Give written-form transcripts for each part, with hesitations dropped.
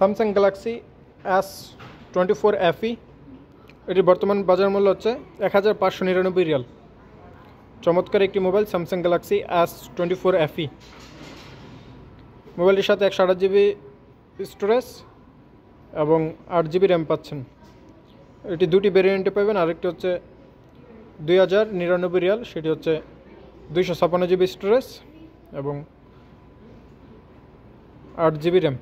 Samsung Galaxy S24 FE এটির বর্তমান বাজার মূল্য হচ্ছে 1599 রিয়াল। চমৎকার একটি mobile Samsung Galaxy S24 FE। মোবাইলটির সাথে 128GB স্টোরেজ এবং 8GB র্যাম পাচ্ছেন। এটি দুটি ভেরিয়েন্টে পাবেন, আরেকটি হচ্ছে 2099 রিয়াল, সেটি হচ্ছে 256GB স্টোরেজ এবং 8GB RAM.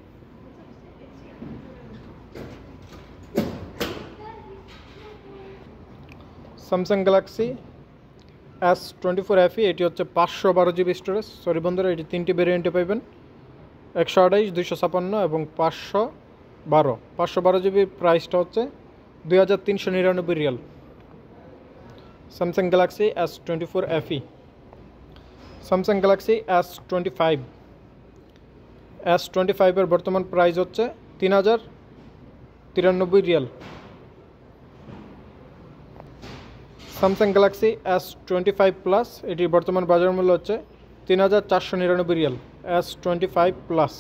Samsung Galaxy S24 FE এটি হচ্ছে 512GB স্টোরেজ। সরি বন্ধুরা, এটি তিনটি ভেরিয়েন্টে পাবেন, 128, 256 এবং 512। 512GB প্রাইসটা হচ্ছে 2399 রিয়াল। Samsung Galaxy S24 FE। Samsung Galaxy S25 এর বর্তমান প্রাইস হচ্ছে 3093 Real. Samsung Galaxy S25 plus এটির বর্তমান বাজার মূল্য হচ্ছে 3499 রিয়াল। S25 plus.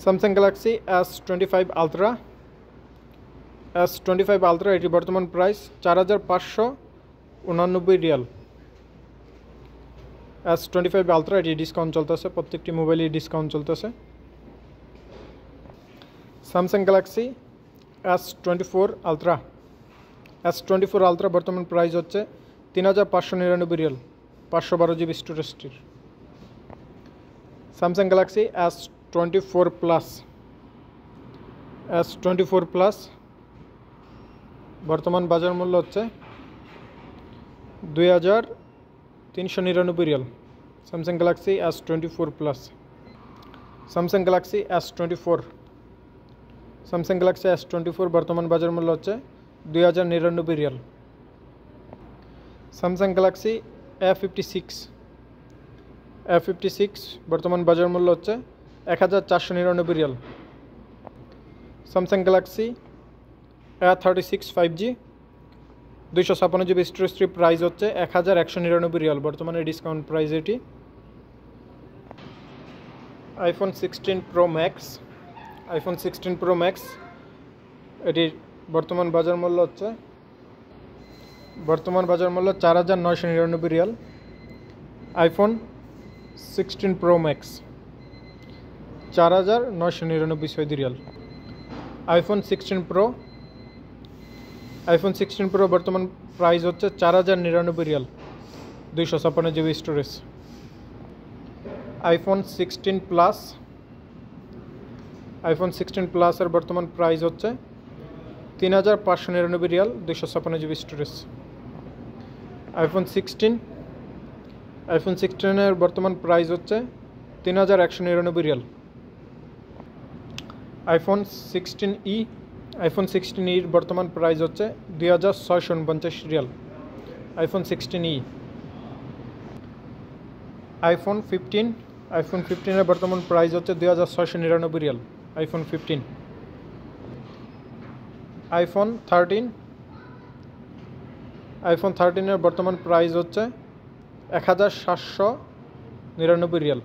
Samsung Galaxy S25 Ultra. S25 Ultra এটির বর্তমান প্রাইস 4589 রিয়াল। S25 আলট্রা এটি ডিসকাউন্ট চলতেছে, প্রত্যেকটি মোবাইলই ডিসকাউন্ট চলতেছে। Samsung Galaxy S24 Ultra. S24 Ultra বর্তমান প্রাইস হচ্ছে 3599 রিয়াল, 512GB স্টোরেজটির। Samsung Galaxy S24 plus. S24 plus বর্তমান বাজার মূল্য হচ্ছে 2399 রিয়াল। Samsung Galaxy S24 plus. Samsung Galaxy S24। Samsung Galaxy S24 বর্তমান বাজার মূল্য হচ্ছে 2099 রিয়াল। স্যামসাং গ্যালাক্সি A56 বর্তমান বাজার মূল্য হচ্ছে 1499 রিয়াল। Samsung Galaxy A36 5G 256GB স্টোরেজটির প্রাইস হচ্ছে 1199 রিয়াল, বর্তমানে ডিসকাউন্ট প্রাইস এটি। IPhone 16 Pro Max. IPhone 16 Pro Max এটির বর্তমান বাজার মূল্য হচ্ছে 4999 রিয়াল। আইফোন 16 প্রো ম্যাক্স 4999 রিয়াল। আইফোন 16 প্রো বর্তমান প্রাইস হচ্ছে 4099 রিয়াল, 256GB storage. IPhone 16 plus. IPhone 16 প্লাসের বর্তমান প্রাইস হচ্ছে 3599 রিয়াল, 256GB স্টোরেজ। আইফোন 16 বর্তমান প্রাইস হচ্ছে 3199 রিয়াল। আইফোন 16e বর্তমান প্রাইস হচ্ছে 2649 রিয়াল। IPhone 16e। আইফোন 15 বর্তমান প্রাইস হচ্ছে 2699 রিয়াল। আইফোন 15। আইফোন 13 বর্তমান প্রাইস হচ্ছে 1799 রিয়াল।